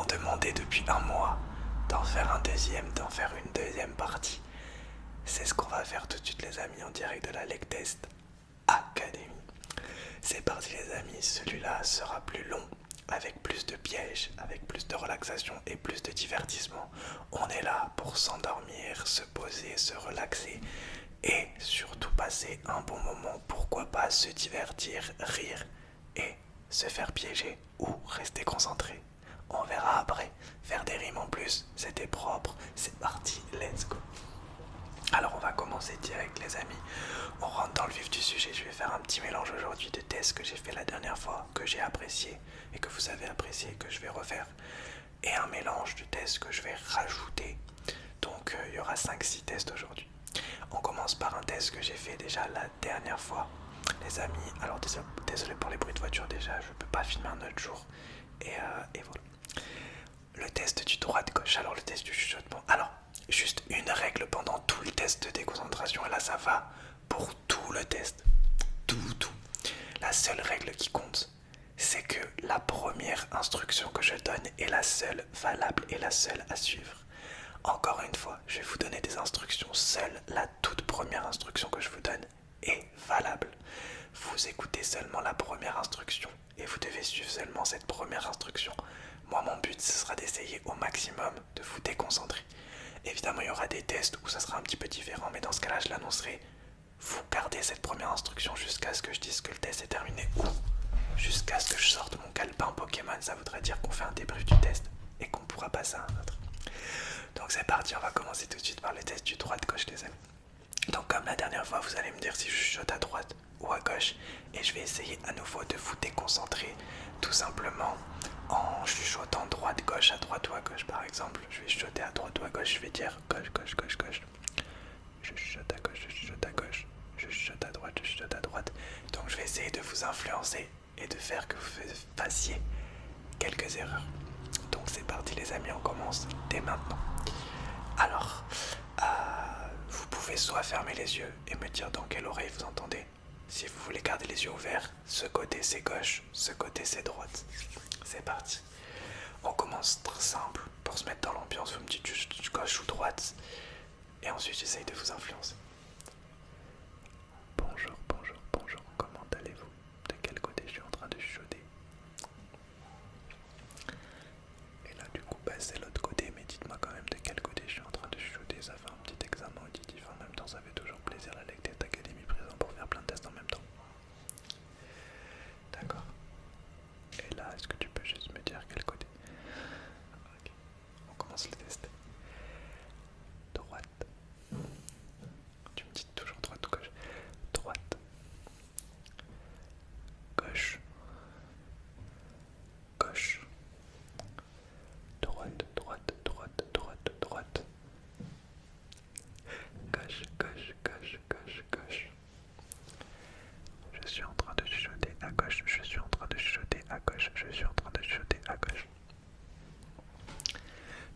demandé depuis un mois d'en faire d'en faire une deuxième partie. C'est ce qu'on va faire tout de suite les amis en direct de la Leg Test Academy. C'est parti les amis, celui-là sera plus long, avec plus de pièges, avec plus de relaxation et plus de divertissement. On est là pour s'endormir, se poser, se relaxer et surtout passer un bon moment. Pourquoi pas se divertir, rire et se faire piéger ou rester concentré. On verra après. Faire des rimes en plus, c'était propre. C'est parti, let's go. Alors on va commencer direct les amis. On rentre dans le vif du sujet. Je vais faire un petit mélange aujourd'hui de tests que j'ai fait la dernière fois, que j'ai apprécié et que vous avez apprécié, que je vais refaire. Et un mélange de tests que je vais rajouter. Donc il y aura 5-6 tests aujourd'hui. On commence par un test que j'ai fait déjà la dernière fois. Les amis, alors désolé pour les bruits de voiture déjà, je peux pas filmer un autre jour. Et voilà. Le test du droite-gauche, alors le test du chuchotement. Alors, juste une règle pendant tout le test de déconcentration, et là ça va pour tout le test. Tout. La seule règle qui compte, c'est que la première instruction que je donne est la seule valable et la seule à suivre. Encore une fois, je vais vous donner des instructions. Seule la toute première instruction que je vous donne est valable. Vous écoutez seulement la première instruction et vous devez suivre seulement cette première instruction. Moi, mon but, ce sera d'essayer au maximum de vous déconcentrer. Évidemment, il y aura des tests où ça sera un petit peu différent, mais dans ce cas-là, je l'annoncerai. Vous gardez cette première instruction jusqu'à ce que je dise que le test est terminé ou jusqu'à ce que je sorte mon calepin Pokémon. Ça voudrait dire qu'on fait un débrief du test et qu'on pourra passer à un autre. Donc c'est parti, on va commencer tout de suite par le test du droite-gauche les amis. Donc comme la dernière fois, vous allez me dire si je chuchote à droite ou à gauche. Et je vais essayer à nouveau de vous déconcentrer tout simplement en chuchotant droite-gauche, à droite ou à gauche par exemple. Je vais chuchoter à droite ou à gauche, je vais dire gauche. Je chuchote à gauche, je chuchote à gauche. Je chuchote à droite, je chuchote à droite. Donc je vais essayer de vous influencer et de faire que vous fassiez quelques erreurs. Donc c'est parti les amis, on commence dès maintenant. Alors, vous pouvez soit fermer les yeux et me dire dans quelle oreille vous entendez. Si vous voulez garder les yeux ouverts, ce côté c'est gauche, ce côté c'est droite. C'est parti. On commence très simple. Pour se mettre dans l'ambiance, vous me dites juste gauche ou droite. Et ensuite j'essaye de vous influencer. Bonjour, comment allez-vous? De quel côté je suis en train de chuchoter? Et là du coup c'est l'autre côté, mais dites-moi quand même de quel côté je suis en train de chuchoter. Ça fait un petit examen auditif en même temps, ça fait toujours plaisir la Leg Test Academy présent pour faire plein de tests en même temps. D'accord. Et là est-ce que tu peux juste me dire quel côté? Ok, on commence le test. Droite. Tu me dis toujours droite ou gauche? Droite. Gauche. Gauche. Droite. Gauche. Je suis en train de chuchoter à gauche. Je suis en train de chuchoter à gauche. Je suis en train de chuchoter à gauche.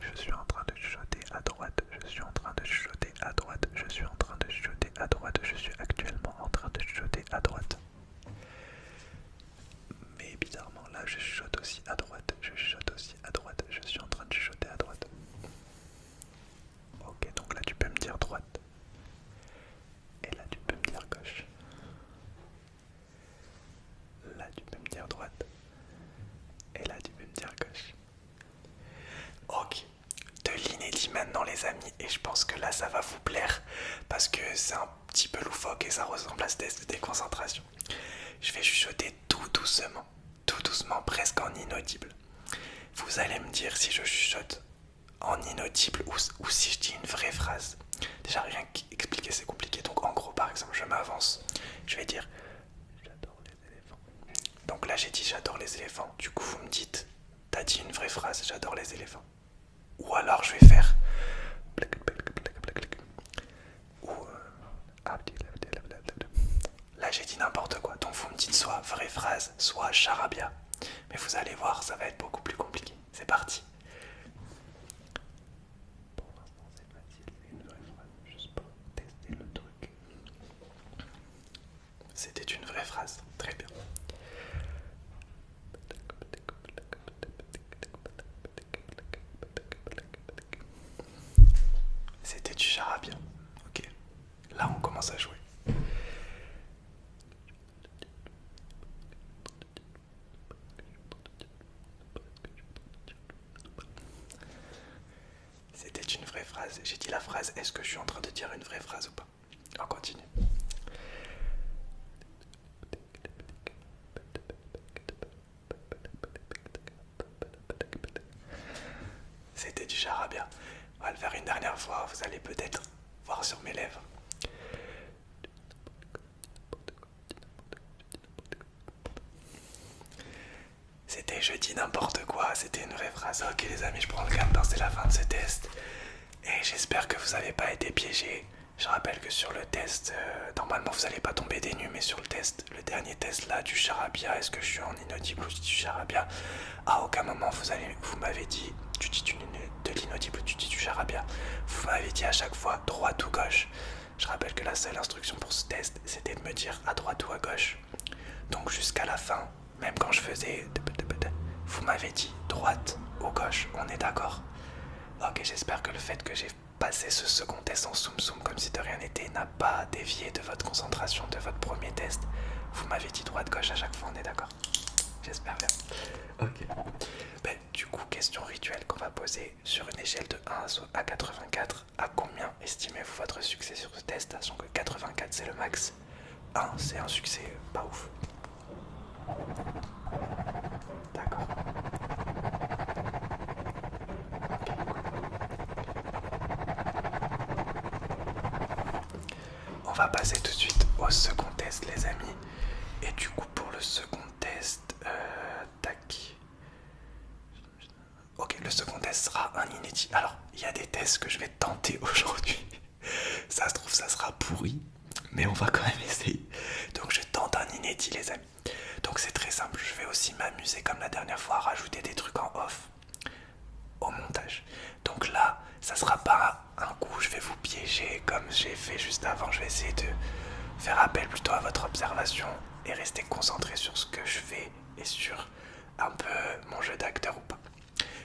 Je suis en train de chuchoter à droite. Je suis en train de chuchoter à droite. Je suis en train de chuchoter à droite. Je suis actuellement en train de chuchoter à droite. Mais bizarrement là je chuchote aussi à droite. Je chuchote aussi à droite. Je suis en train de chuchoter à droite. Ok, donc là tu peux me dire droite. Et là tu peux me dire gauche. Là tu peux me dire droite. Et là tu peux me dire gauche. Ok, de l'inédit maintenant les amis. Et je pense que là ça va vous plaire. Parce que c'est un petit peu loufoque et ça ressemble à ce test de déconcentration. Je vais chuchoter tout doucement, presque en inaudible. Vous allez me dire si je chuchote en inaudible ou si je dis une vraie phrase. Déjà rien qu'expliquer c'est compliqué. Donc en gros par exemple je m'avance. Je vais dire j'adore les éléphants. Donc là j'ai dit j'adore les éléphants. Du coup vous me dites t'as dit une vraie phrase j'adore les éléphants. Ou alors je vais faire ou là j'ai dit n'importe quoi. Donc vous me dites soit vraie phrase soit charabia. Mais vous allez voir ça va être beaucoup plus compliqué. C'est parti. Pour l'instant c'est facile, c'est une vraie phrase, juste pour tester le truc. C'était une vraie phrase, très bien. phrase. J'ai dit la phrase, est-ce que je suis en train de dire une vraie phrase ou pas? On continue. C'était du charabia. On va le faire une dernière fois, vous allez peut-être voir sur mes lèvres. C'était je dis n'importe quoi, c'était une vraie phrase. Ok les amis, je prends le calepin, c'est la fin de ce test. Et j'espère que vous n'avez pas été piégés. Je rappelle que sur le test, normalement vous n'allez pas tomber des nues, mais sur le test, le dernier test là du charabia, est-ce que je suis en inaudible ou du charabia? À aucun moment vous m'avez dit, tu dis de l'inaudible ou tu dis du charabia. Vous m'avez dit à chaque fois droite ou gauche. Je rappelle que la seule instruction pour ce test, c'était de me dire à droite ou à gauche. Donc jusqu'à la fin, même quand je faisais, vous m'avez dit droite ou gauche, on est d'accord? Ok, j'espère que le fait que j'ai passé ce second test en soum soum comme si de rien n'était n'a pas dévié de votre concentration de votre premier test. Vous m'avez dit droite-gauche à chaque fois, on est d'accord? J'espère bien. Ok. Ben, du coup, question rituelle qu'on va poser sur une échelle de 1 à 84. À combien estimez-vous votre succès sur ce test, sachant que 84 c'est le max? 1 c'est un succès pas ouf. D'accord. On va passer tout de suite au second test les amis. Et du coup pour le second test, tac. Ok, le second test sera un inédit. Alors, il y a des tests que je vais tenter aujourd'hui. Ça se trouve, ça sera pourri, mais on va quand même essayer. Donc je tente un inédit les amis. Donc c'est très simple, je vais aussi m'amuser comme la dernière fois à rajouter des trucs en off au montage. Donc là, ça sera pas un coup, je vais vous piéger comme j'ai fait juste avant. Je vais essayer de faire appel plutôt à votre observation et rester concentré sur ce que je fais et sur un peu mon jeu d'acteur ou pas.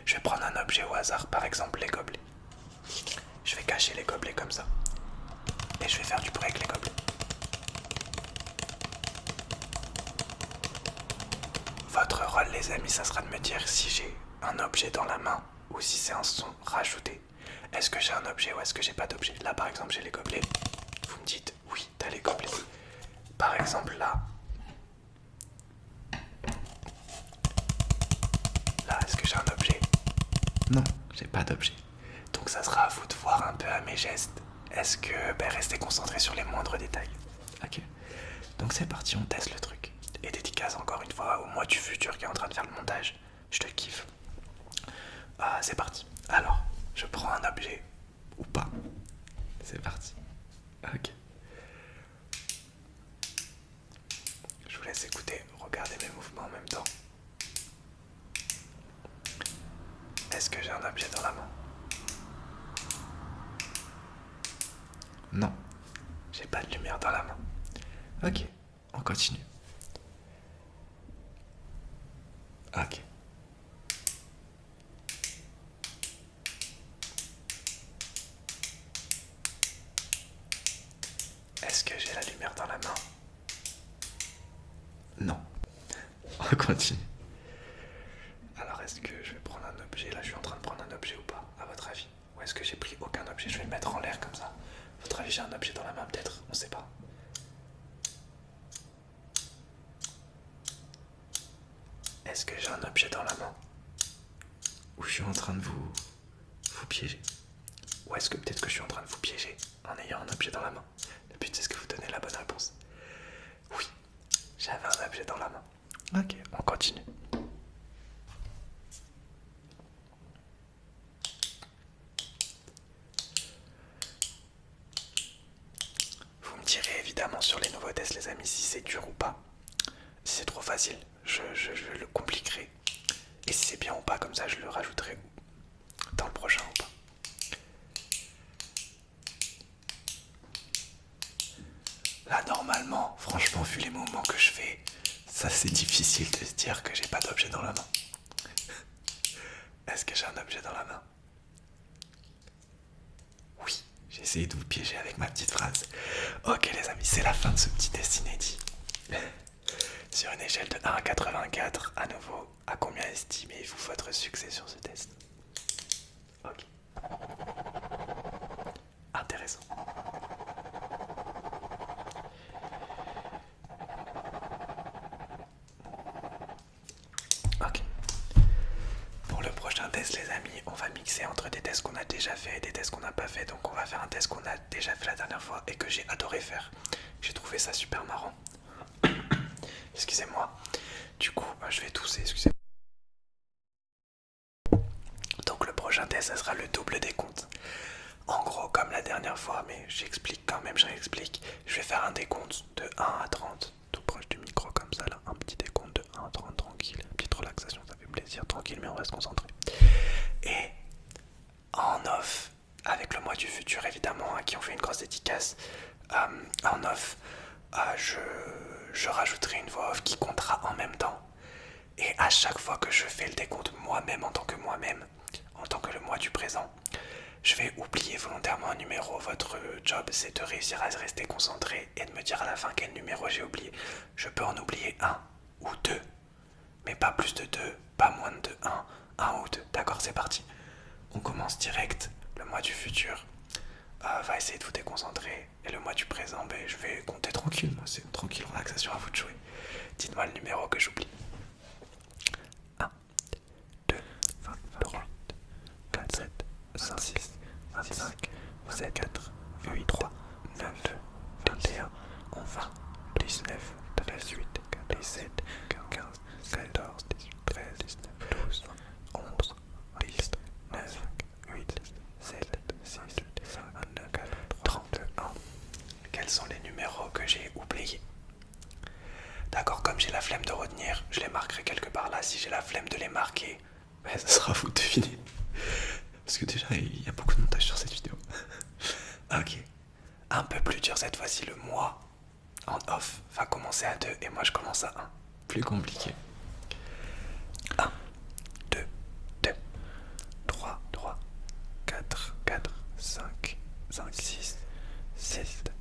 Je vais prendre un objet au hasard, par exemple les gobelets. Je vais cacher les gobelets comme ça. Et je vais faire du bruit avec les gobelets. Votre rôle les amis, ça sera de me dire si j'ai un objet dans la main ou si c'est un son rajouté. Est-ce que j'ai un objet ou est-ce que j'ai pas d'objet? Là par exemple j'ai les gobelets. Vous me dites oui, t'as les gobelets. Par exemple là. Là, est-ce que j'ai un objet? Non, j'ai pas d'objet. Donc ça sera à vous de voir un peu à mes gestes. Est-ce que restez concentré sur les moindres détails? Ok. Donc c'est parti, on teste le truc. Et dédicace encore une fois au moi du futur qui est en train de faire le montage. Je te kiffe. C'est parti. Alors, je prends un objet ou pas. C'est parti. Ok. Je vous laisse écouter, regardez mes mouvements en même temps. Est-ce que j'ai un objet dans la main? Non. J'ai pas de lumière dans la main. Ok, on continue. Ok. Est-ce que j'ai la lumière dans la main? Non. On continue. Alors est-ce que je vais prendre un objet? Là je suis en train de prendre un objet ou pas, à votre avis? Ou est-ce que j'ai pris aucun objet? Je vais le mettre en l'air comme ça. À votre avis j'ai un objet dans la main peut-être? On sait pas. Est-ce que j'ai un objet dans la main? Ou je suis en train de vous piéger? Ou est-ce que peut-être que je suis en train de vous piéger en ayant un objet dans la main? Le but c'est que vous donnez la bonne réponse. Oui, j'avais un objet dans la main. Ok, on continue. Vous me direz évidemment sur les nouveaux tests les amis si c'est dur ou pas. Si c'est trop facile, je le compliquerai. Et si c'est bien ou pas, comme ça je le rajouterai dans le prochain ou pas. Là normalement, franchement vu les mouvements que je fais, ça c'est difficile de se dire que j'ai pas d'objet dans la main. Est-ce que j'ai un objet dans la main? Oui, j'ai essayé de vous piéger avec ma petite phrase. Ok les amis, c'est la fin de ce petit test inédit. Sur une échelle de 1 à 84, à nouveau, à combien estimez-vous votre succès sur ce test? Ok. on va mixer entre des tests qu'on a déjà fait et des tests qu'on n'a pas fait. Donc on va faire un test qu'on a déjà fait la dernière fois et que j'ai adoré faire. J'ai trouvé ça super marrant. Excusez-moi. Du coup, je vais tousser, excusez-moi. Donc le prochain test, ça sera le double décompte. En gros, comme la dernière fois, mais j'explique quand même, je réexplique. Je vais faire un décompte de 1 à 30, tout proche du micro comme ça là. Un petit décompte de 1 à 30, tranquille. Petite relaxation, ça fait plaisir, tranquille, mais on va se concentrer. Et en off, avec le mois du futur évidemment, qui ont fait une grosse dédicace, en off, je rajouterai une voix off qui comptera en même temps. Et à chaque fois que je fais le décompte moi-même, en tant que moi-même, en tant que le moi du présent, je vais oublier volontairement un numéro. Votre job, c'est de réussir à rester concentré et de me dire à la fin quel numéro j'ai oublié. Je peux en oublier un ou deux, mais pas plus de deux, pas moins de un ou deux. D'accord, c'est parti. On commence direct. Le mois du futur va essayer de vous déconcentrer. Et le mois du présent, je vais compter tranquille. Moi, c'est une tranquille relaxation, à vous de jouer. Dites-moi le numéro que j'oublie. 1, 2, 23, 4, 7, 26, 25, 24, 8, 3, 9, 21, 20, 19, 18, 17, 15, 14, 18, 13, 19, 12, 11, 10, 9, 8, 7, 6, 5, 24, 31. Quels sont les numéros que j'ai oubliés? D'accord, comme j'ai la flemme de retenir, je les marquerai quelque part là. Si j'ai la flemme de les marquer, ça sera à vous de deviner. Parce que déjà, il y a beaucoup de montage sur cette vidéo. Ok. Un peu plus dur cette fois-ci, le mois en off va commencer à 2 et moi je commence à 1. Plus compliqué. 1, 2, 2, 3, 4, 5, 6, 7,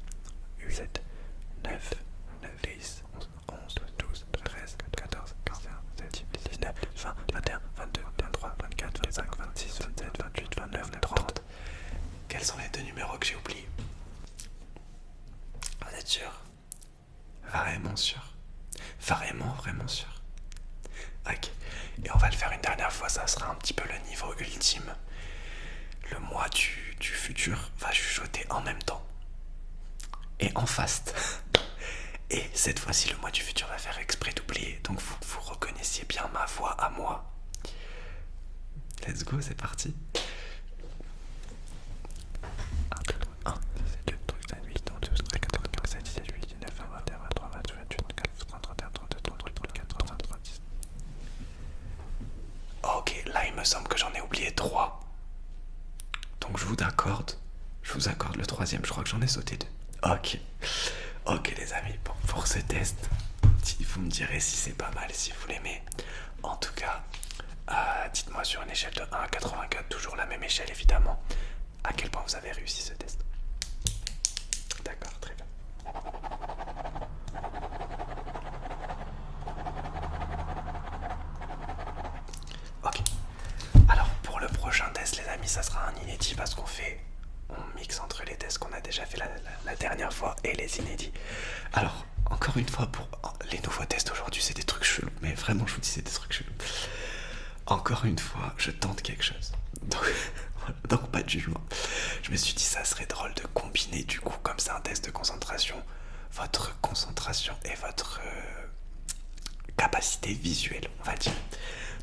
8, 9, 10, 11, 12, 13, 14, 15, 16, 17, 19, 20, 21, 22, 23, 24, 25, 26, 27, 28, 29, 30. Quels sont les deux numéros que j'ai oubliés? Vous êtes sûr? Vraiment sûr? Vraiment sûr? Ok. Et on va le faire une dernière fois, ça sera un petit peu le niveau ultime. Le mois du futur va chuchoter en même temps. Et en fast. Et cette fois-ci, le mois du futur va faire exprès d'oublier. Donc vous reconnaissiez bien ma voix à moi. Let's go, c'est parti. 1, 2, 3, 8, 12, 13, 14, 15, 16, 17, 18, 19, 20, 21, 23, 22, 28, 29, 30, 31, 32, 33, 34, 35, 36. Ok, là il me semble que j'en ai oublié 3. Donc je vous accorde le troisième, je crois que j'en ai sauté 2. Ok les amis, bon, pour ce test, vous me direz si c'est pas mal, si vous l'aimez. En tout cas, dites-moi sur une échelle de 1 à 84, toujours la même échelle évidemment, à quel point vous avez réussi ce test. D'accord, très bien. Ok. Alors pour le prochain test les amis, ça sera un inédit parce qu'on mixe entre les tests qu'on a déjà fait la dernière fois et les inédits. Alors encore une fois, pour les nouveaux tests aujourd'hui, c'est des trucs chelous, mais vraiment je vous dis c'est des trucs chelous. Encore une fois, je tente quelque chose. Donc pas de jugement. Je me suis dit ça serait drôle de combiner du coup, comme c'est un test de concentration, votre concentration et votre capacité visuelle, on va dire.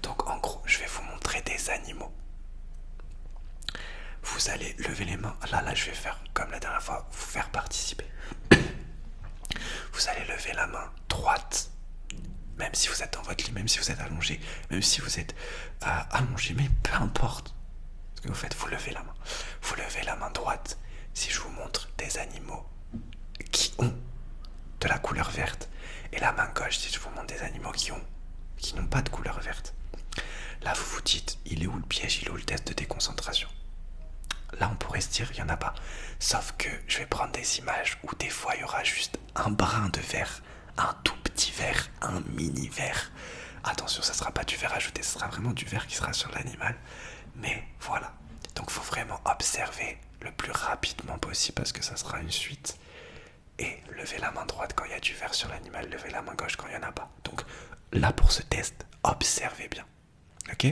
Donc en gros, je vais vous montrer des animaux. Vous allez lever les mains. Là, je vais faire comme la dernière fois, vous faire participer. Vous allez lever la main droite, même si vous êtes dans votre lit, même si vous êtes allongé, même si vous êtes allongé, mais peu importe. Ce que vous faites, vous levez la main. Vous levez la main droite si je vous montre des animaux qui ont de la couleur verte. Et la main gauche si je vous montre des animaux qui n'ont pas de couleur verte. Là, vous vous dites, il est où le piège, il est où le test de déconcentration? Là, on pourrait se dire, il n'y en a pas. Sauf que je vais prendre des images où des fois, il y aura juste un brin de vert, un tout petit vert, un mini vert. Attention, ça ne sera pas du vert ajouté, ce sera vraiment du vert qui sera sur l'animal. Mais voilà. Donc, il faut vraiment observer le plus rapidement possible parce que ça sera une suite. Et lever la main droite quand il y a du vert sur l'animal, lever la main gauche quand il n'y en a pas. Donc, là, pour ce test, observez bien. Ok?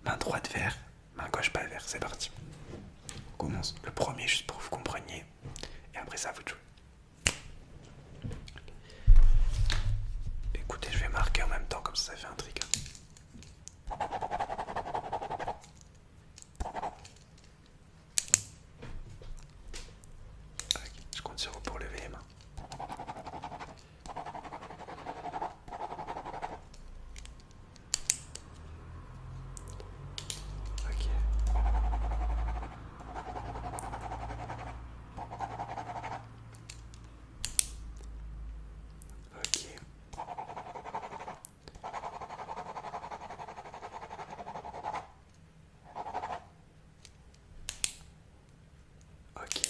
Main droite vert, main gauche, pas vert, c'est parti. On commence le premier juste pour que vous compreniez. Et après ça, vous jouez. Écoutez, je vais marquer en même temps, comme ça fait un trigger. Ok, je compte sur vous pour lever les mains. Ok. Ok. Ok.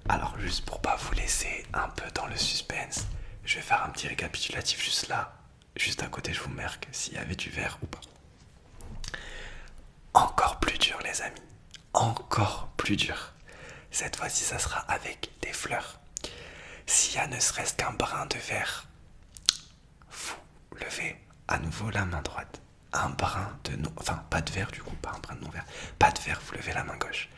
Alors juste pour pas vous laisser un peu dans le suspense, je vais faire un petit récapitulatif juste là. Juste à côté, je vous marque s'il y avait du vert ou pas. Encore plus dur les amis. Encore plus dur. Cette fois-ci, ça sera avec des fleurs. S'il y a ne serait-ce qu'un brin de vert, vous levez à nouveau la main droite. Un brin de non... Enfin, pas de vert du coup, pas un brin de non-vert. Pas de vert, vous levez la main gauche.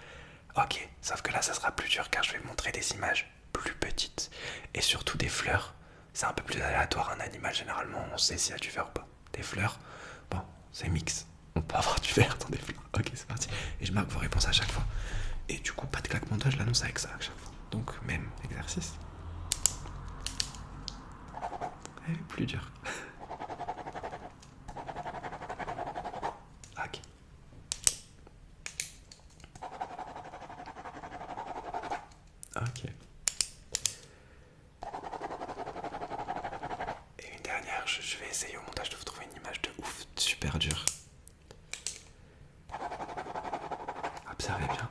Ok, sauf que là, ça sera plus dur car je vais montrer des images plus petites. Et surtout des fleurs. C'est un peu plus aléatoire. Un animal, généralement, on sait s'il y a du vert ou pas. Des fleurs, bon, c'est mix. On peut avoir du vert dans des fleurs. Ok, c'est parti. Et je marque vos réponses à chaque fois. Et du coup, pas de claquement de doigts, je l'annonce avec ça à chaque fois. Donc, même exercice. Et plus dur. Ok. Ok. Et une dernière, je vais essayer au montage de vous trouver une image de ouf, super dure. Observez bien.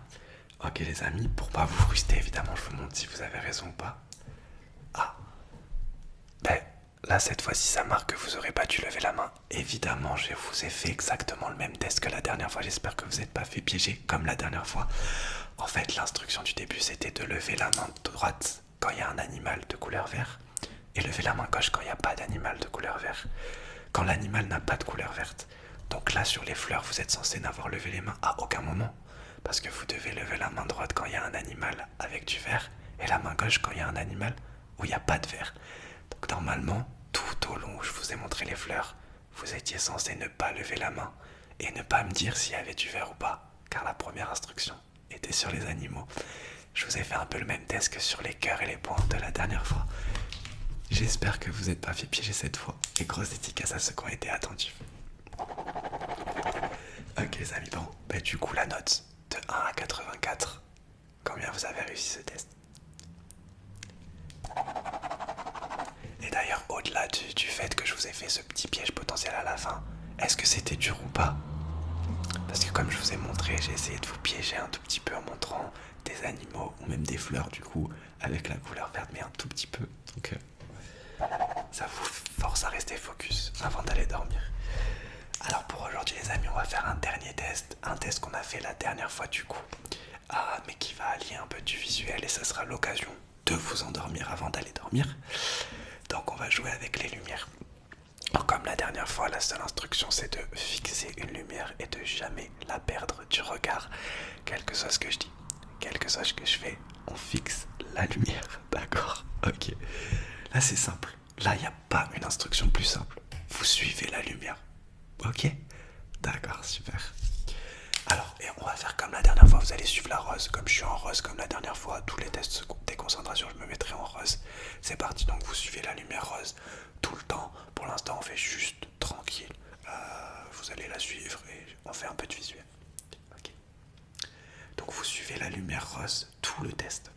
Ok les amis, pour pas vous frustrer, évidemment, je vous montre si vous avez raison ou pas. Ah. Ben, là, cette fois-ci, ça marque que vous aurez pas dû lever la main. Évidemment, je vous ai fait exactement le même test que la dernière fois. J'espère que vous n'êtes pas fait piéger comme la dernière fois. En fait, l'instruction du début, c'était de lever la main droite quand il y a un animal de couleur vert et lever la main gauche quand il n'y a pas d'animal de couleur vert. Quand l'animal n'a pas de couleur verte. Donc là, sur les fleurs, vous êtes censé n'avoir levé les mains à aucun moment. Parce que vous devez lever la main droite quand il y a un animal avec du vert et la main gauche quand il y a un animal où il n'y a pas de vert. Donc normalement, tout au long où je vous ai montré les fleurs, vous étiez censé ne pas lever la main et ne pas me dire s'il y avait du vert ou pas, car la première instruction était sur les animaux. Je vous ai fait un peu le même test que sur les cœurs et les points de la dernière fois. J'espère que vous n'êtes pas fait piéger cette fois. Et grosse dédicace à ceux qui ont été attentifs. Ok les amis, bon, bah, du coup la note de 1 à 84. Combien vous avez réussi ce test? Et d'ailleurs, au-delà du fait que je vous ai fait ce petit piège potentiel à la fin, est-ce que c'était dur ou pas? Parce que comme je vous ai montré, j'ai essayé de vous piéger un tout petit peu en montrant des animaux ou même des fleurs du coup avec la couleur verte, mais un tout petit peu. Donc ça vous force à rester focus avant d'aller dormir. Alors pour aujourd'hui les amis, on va faire un dernier test, un test qu'on a fait la dernière fois du coup, mais qui va allier un peu du visuel et ça sera l'occasion de vous endormir avant d'aller dormir. Donc on va jouer avec les lumières. Alors, comme la dernière fois, la seule instruction c'est de fixer une lumière et de jamais la perdre du regard, quel que soit ce que je dis, quel que soit ce que je fais, on fixe la lumière, d'accord? Ok. Là c'est simple, là il n'y a pas une instruction plus simple, vous suivez la lumière. Ok? D'accord, super. Alors, et on va faire comme la dernière fois, vous allez suivre la rose. Comme je suis en rose, comme la dernière fois, tous les tests de concentration, je me mettrai en rose. C'est parti, donc vous suivez la lumière rose tout le temps. Pour l'instant, on fait juste tranquille. Vous allez la suivre et on fait un peu de visuel. Ok. Donc vous suivez la lumière rose, tout le test.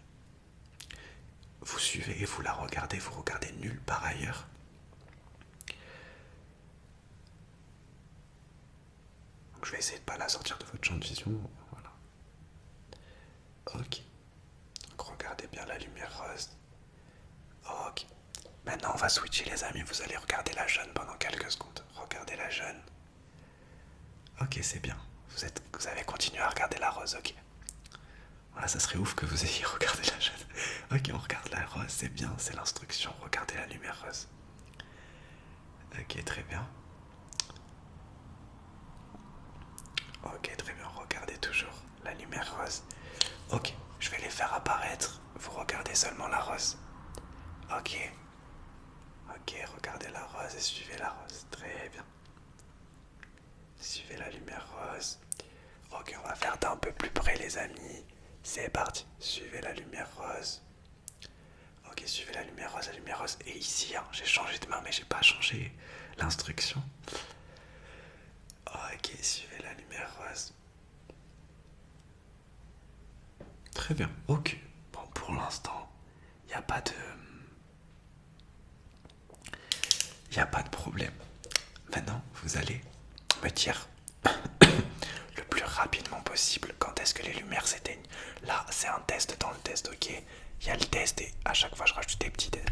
Vous suivez et vous la regardez, vous regardez nulle part ailleurs. Je vais essayer de ne pas la sortir de votre champ de vision. Voilà. Ok. Donc regardez bien la lumière rose. Ok. Maintenant on va switcher les amis. Vous allez regarder la jaune pendant quelques secondes. Regardez la jaune. Ok, c'est bien. Vous avez continué à regarder la rose, ok. Voilà, ça serait ouf que vous ayez regardé la jaune. Ok, on regarde la rose, c'est bien, c'est l'instruction. Regardez la lumière rose. Ok, très bien. Ok, très bien, regardez toujours la lumière rose. Ok, je vais les faire apparaître. Vous regardez seulement la rose. Ok. Ok, regardez la rose et suivez la rose. Très bien. Suivez la lumière rose. Ok, on va faire d'un peu plus près les amis. C'est parti. Suivez la lumière rose. Ok, suivez la lumière rose, la lumière rose. Et ici, hein, j'ai changé de main, mais j'ai pas changé l'instruction. Ok, suivez la lumière rose. Très bien, ok. Bon, pour l'instant, il n'y a pas de... Il n'y a pas de problème. Maintenant, vous allez me dire le plus rapidement possible quand est-ce que les lumières s'éteignent. Là, c'est un test dans le test, ok. Il y a le test et à chaque fois, je rajoute des petits tests.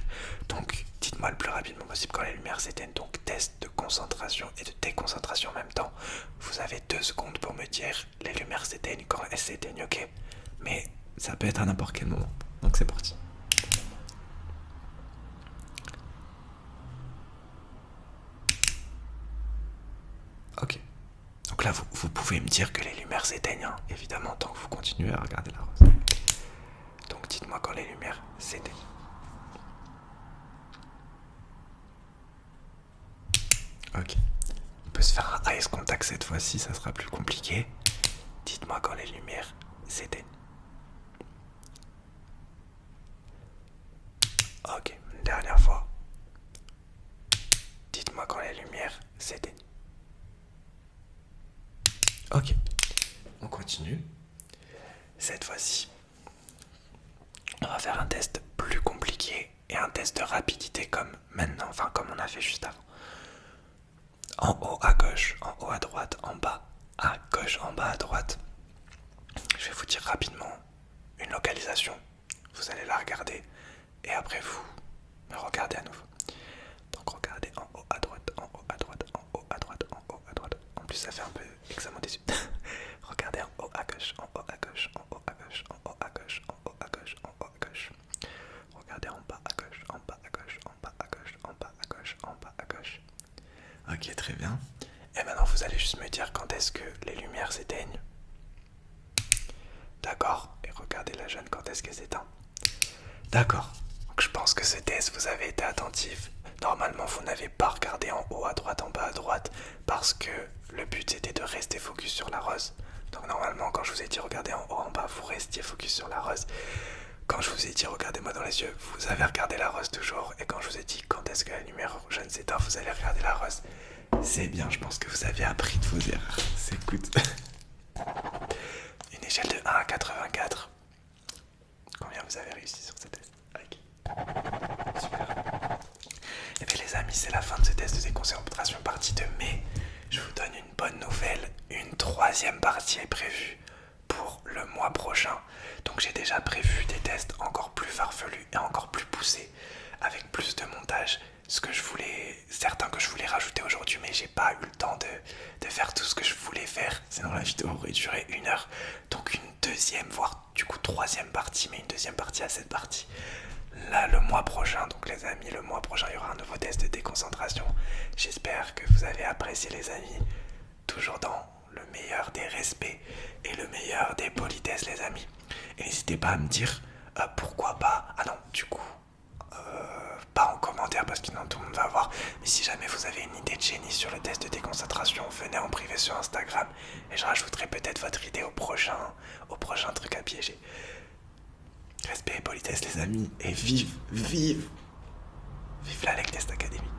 Donc, dites-moi le plus rapidement possible quand les lumières s'éteignent. Donc, test de concentration et de déconcentration en même temps. Vous avez 2 secondes pour me dire les lumières s'éteignent quand elles s'éteignent, ok. Mais ça peut être à n'importe quel moment. Donc, c'est parti. Ok. Donc là, vous pouvez me dire que les lumières s'éteignent, hein, évidemment, tant que vous continuez à regarder la rose. Donc dites-moi quand les lumières s'éteignent. Ok. On peut se faire un eyes contact cette fois-ci, ça sera plus compliqué. Dites-moi quand les lumières s'éteignent. Ok, une dernière fois. Dites-moi quand les lumières s'éteignent. Ok, on continue. Cette fois-ci, on va faire un test plus compliqué et un test de rapidité comme maintenant, enfin comme on a fait juste avant. En haut à gauche, en haut à droite, en bas à gauche, en bas à droite. Je vais vous dire rapidement une localisation. Vous allez la regarder et après vous me regardez à nouveau. Donc regardez en haut à droite, en haut à droite, en haut à droite, en haut à droite. En plus ça fait un peu examen des yeux. Regardez en haut à gauche, en haut à gauche, en haut à gauche, en haut à gauche, en haut à gauche, en haut à gauche. Regardez en bas à gauche, en bas à gauche, en bas à gauche, en bas à gauche, en bas à gauche. Ok, très bien. Et maintenant vous allez juste me dire quand est-ce que les lumières s'éteignent. D'accord. Et regardez la jeune quand est-ce qu'elle s'éteint. D'accord. Donc je pense que ce test, vous avez été attentif. Normalement, vous n'avez pas regardé en haut à droite, en bas à droite, parce que le but c'était de rester focus sur la rose. Donc normalement, quand je vous ai dit regardez en haut, en bas, vous restiez focus sur la rose. Quand je vous ai dit regardez-moi dans les yeux, vous avez regardé la rose toujours. Et quand je vous ai dit quand est-ce que la lumière jaune s'éteint, vous allez regarder la rose. C'est bien, je pense que vous avez appris de vos erreurs. C'est good. Une échelle de 1 à 84. Combien vous avez réussi sur ce test? Ok. Super. Et bien les amis, c'est la fin de ce test de déconcentration partie 2. Mais je vous donne une bonne nouvelle. Une 3e partie est prévue pour le mois prochain. Donc j'ai déjà prévu des tests encore plus farfelus et encore plus poussés, avec plus de montage. Certains que je voulais rajouter aujourd'hui, mais j'ai pas eu le temps de faire tout ce que je voulais faire. Sinon la vidéo aurait duré 1 heure. Donc une 2e, voire du coup 3e partie, mais une 2e partie à cette partie. Là, le mois prochain, donc les amis, le mois prochain, il y aura un nouveau test de déconcentration. J'espère que vous avez apprécié les amis. Toujours dans le meilleur des respects et le meilleur des politesses les amis. Et n'hésitez pas à me dire pourquoi pas. Ah non, du coup, pas en commentaire parce que sinon tout le monde va voir. Mais si jamais vous avez une idée de génie sur le test de déconcentration, venez en privé sur Instagram et je rajouterai peut-être votre idée au prochain truc à piéger. Respect et politesse les amis et vive la Lectest Academy.